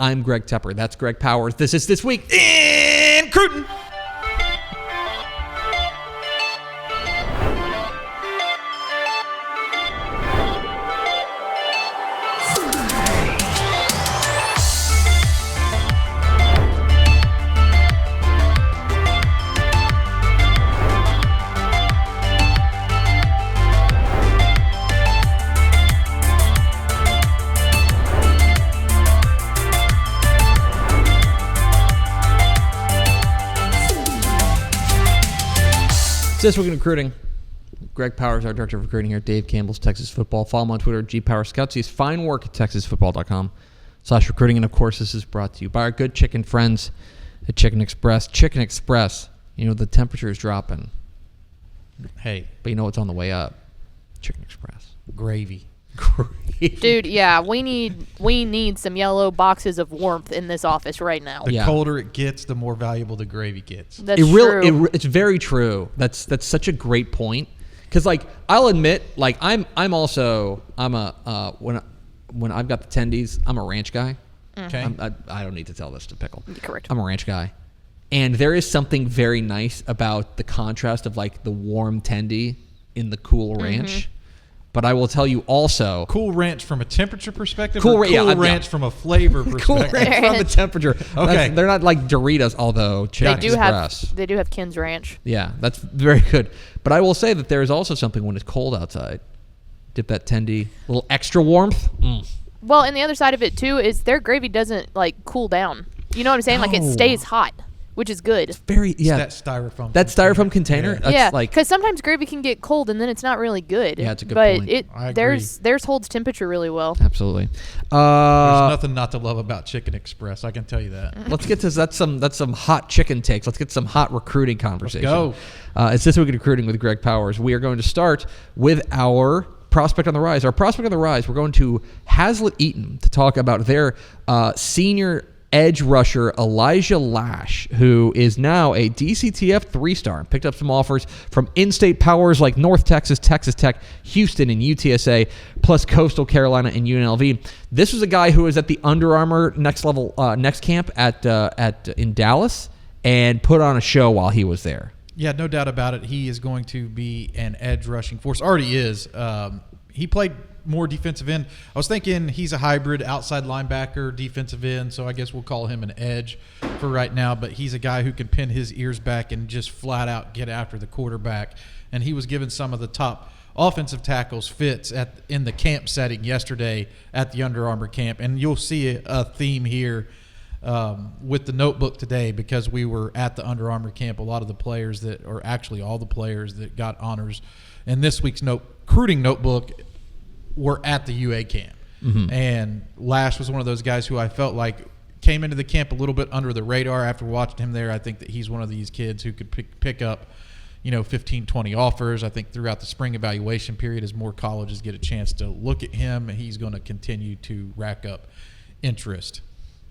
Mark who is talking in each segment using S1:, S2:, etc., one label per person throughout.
S1: I'm Greg Tepper. That's Greg Powers. This is This Week in Cruton. This Week in Recruiting. Greg Powers, our Director of Recruiting here at Dave Campbell's Texas Football. Follow him on Twitter, GPowersScouts. He's fine work at TexasFootball.com/recruiting. And, of course, this is brought to you by our good chicken friends at Chicken Express. Chicken Express, the temperature is dropping.
S2: Hey.
S1: But you know what's on the way up? Chicken Express.
S2: Gravy.
S3: Dude, yeah, we need some yellow boxes of warmth in this office right now.
S2: The colder it gets, the more valuable the gravy gets.
S3: That's true.
S1: It's very true. That's such a great point. Because I'll admit, when I've got the tendies, I'm a ranch guy.
S2: Okay.
S1: I don't need to tell this to Pickle.
S3: Correct.
S1: I'm a ranch guy, and there is something very nice about the contrast of the warm tendy in the cool ranch. But I will tell you also...
S2: Cool ranch from a temperature perspective ranch from a flavor perspective?
S1: Cool ranch from the temperature.
S2: Okay.
S1: They're not like Doritos, although Chicken Express.
S3: They do have Ken's Ranch.
S1: Yeah, that's very good. But I will say that there is also something when it's cold outside. Dip that tendy, a little extra warmth.
S3: Well, and the other side of it, too, is their gravy doesn't, cool down. You know what I'm saying? It stays hot. Which is good.
S1: It's very,
S2: It's that styrofoam container.
S1: Yeah.
S3: Because sometimes gravy can get cold and then it's not really good.
S1: Yeah, it's a good point.
S3: But theirs holds temperature really well.
S1: Absolutely.
S2: There's nothing not to love about Chicken Express. I can tell you that.
S1: Let's get to that's some hot chicken takes. Let's get some hot recruiting conversation.
S2: Let's
S1: go. It's This Week in Recruiting with Greg Powers. We are going to start with our prospect on the rise. Our prospect on the rise, we're going to Hazlitt Eaton to talk about their senior edge rusher Elijah Lash, who is now a DCTF 3-star, picked up some offers from in-state powers like North Texas, Texas Tech, Houston, and UTSA, plus Coastal Carolina and UNLV. This was a guy who was at the Under Armour next camp in Dallas and put on a show while he was there.
S2: Yeah, no doubt about it. He is going to be an edge rushing force. Already is. He played more defensive end. I was thinking he's a hybrid outside linebacker, defensive end, so I guess we'll call him an edge for right now, but he's a guy who can pin his ears back and just flat out get after the quarterback. And he was given some of the top offensive tackles fits in the camp setting yesterday at the Under Armour camp. And you'll see a theme here with the notebook today, because we were at the Under Armour camp. A lot of the players all the players that got honors in this week's recruiting notebook were at the UA camp. And Lash was one of those guys who I felt like came into the camp a little bit under the radar. After watching him there, I think that he's one of these kids who could pick up 15, 20 offers. I think throughout the spring evaluation period, as more colleges get a chance to look at him, he's going to continue to rack up interest.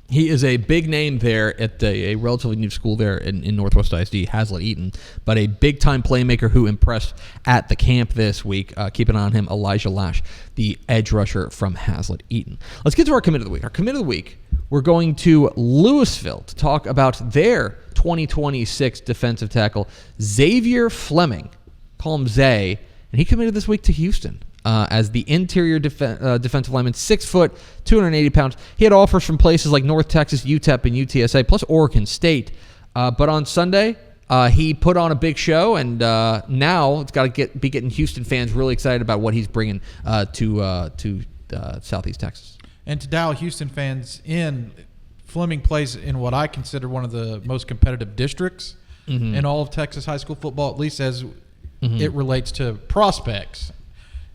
S1: He is a big name there at a relatively new school there in Northwest ISD, Hazlitt Eaton, but a big-time playmaker who impressed at the camp this week. Keep an eye on him, Elijah Lash, the edge rusher from Hazlitt Eaton. Let's get to our commit of the week. Our commit of the week, we're going to Louisville to talk about their 2026 defensive tackle, Xavier Fleming. Call him Zay, and he committed this week to Houston. As the interior defensive lineman, 6 foot, 280 pounds. He had offers from places like North Texas, UTEP, and UTSA, plus Oregon State. But on Sunday, he put on a big show, and now it's got to be getting Houston fans really excited about what he's bringing to Southeast Texas.
S2: And to dial Houston fans in, Fleming plays in what I consider one of the most competitive districts in all of Texas high school football, at least as it relates to prospects.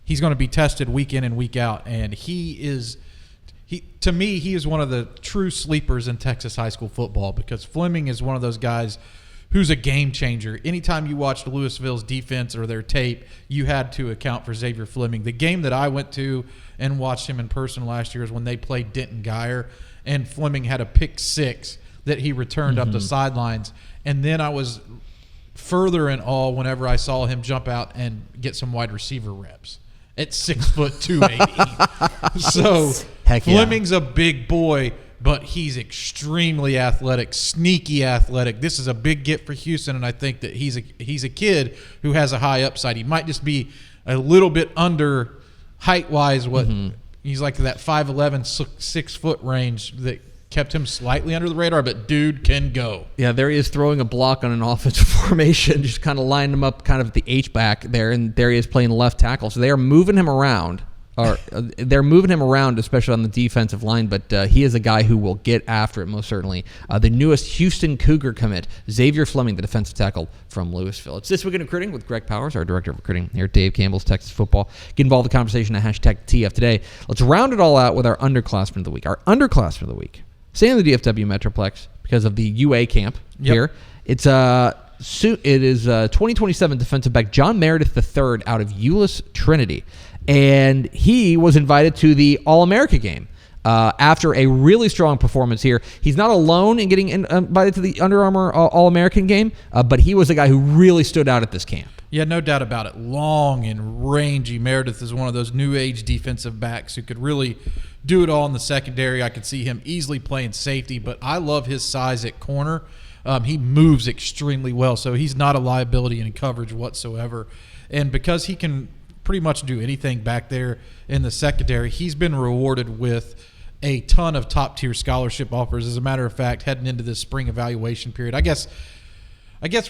S2: He's going to be tested week in and week out, and to me, he is one of the true sleepers in Texas high school football, because Fleming is one of those guys who's a game changer. Anytime you watched Louisville's defense or their tape, you had to account for Xavier Fleming. The game that I went to and watched him in person last year is when they played Denton Geyer, and Fleming had a pick 6 that he returned up the sidelines, and then I was further in awe whenever I saw him jump out and get some wide receiver reps at 6 foot 280. So Fleming's a big boy, but he's extremely athletic, sneaky athletic. This is a big get for Houston, and I think that he's a kid who has a high upside. He might just be a little bit under height-wise. He's like that 5'11", 6-foot range that kept him slightly under the radar, but dude can go.
S1: Yeah, there he is throwing a block on an offensive formation, just kind of lining him up kind of at the H-back there, and there he is playing left tackle. So they are moving him around. They're moving him around, especially on the defensive line, but he is a guy who will get after it most certainly. The newest Houston Cougar commit, Xavier Fleming, the defensive tackle from Louisville. It's This Week in Recruiting with Greg Powers, our director of recruiting here at Dave Campbell's Texas Football. Get involved in the conversation at hashtag TF Today. Let's round it all out with our underclassmen of the week. Our underclassmen of the week, staying in the DFW Metroplex because of the UA camp here. It is 2027 defensive back John Meredith III out of Euless Trinity. And he was invited to the All-America game after a really strong performance here. He's not alone in getting invited to the Under Armour All-American game, but he was a guy who really stood out at this camp.
S2: Yeah, no doubt about it. Long and rangy. Meredith is one of those new age defensive backs who could really do it all in the secondary. I could see him easily playing safety, but I love his size at corner. He moves extremely well, so he's not a liability in coverage whatsoever. And because he can pretty much do anything back there in the secondary, he's been rewarded with a ton of top-tier scholarship offers. As a matter of fact, heading into this spring evaluation period, I guess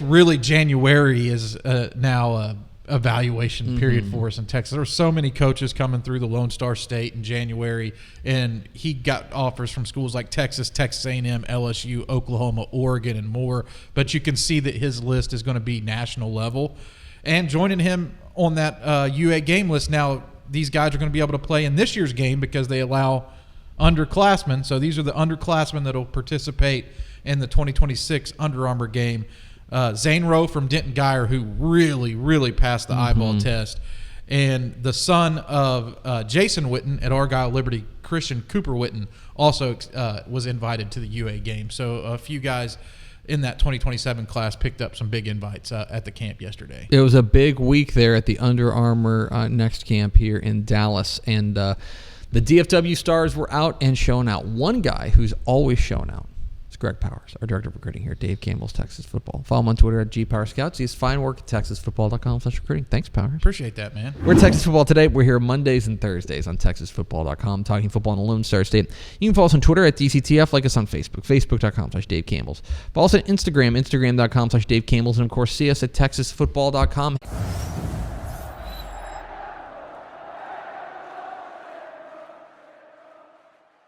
S2: really January is now a evaluation period for us in Texas. There were so many coaches coming through the Lone Star State in January, and he got offers from schools like Texas, Texas A&M, LSU, Oklahoma, Oregon, and more. But you can see that his list is going to be national level. And joining him on that UA game list now, these guys are going to be able to play in this year's game because they allow underclassmen. So these are the underclassmen that will participate in the 2026 Under Armour game. Zane Rowe from Denton Geyer, who really, really passed the eyeball test. And the son of Jason Witten at Argyle Liberty, Christian Cooper Witten, also was invited to the UA game. So a few guys in that 2027 class picked up some big invites at the camp yesterday.
S1: It was a big week there at the Under Armour Next camp here in Dallas, and the DFW stars were out and showing out. One guy who's always shown out is Greg Powers, our director of recruiting here at Dave Campbell's Texas Football. Follow him on Twitter at GPowersScouts. He has fine work at TexasFootball.com/recruiting. Thanks, Powers.
S2: Appreciate that, man.
S1: We're at Texas Football Today. We're here Mondays and Thursdays on TexasFootball.com, talking football in the Lone Star State. You can follow us on Twitter at DCTF, like us on Facebook, Facebook.com/Dave Campbell's. Follow us on Instagram, Instagram.com/Dave Campbell's, and of course, see us at TexasFootball.com.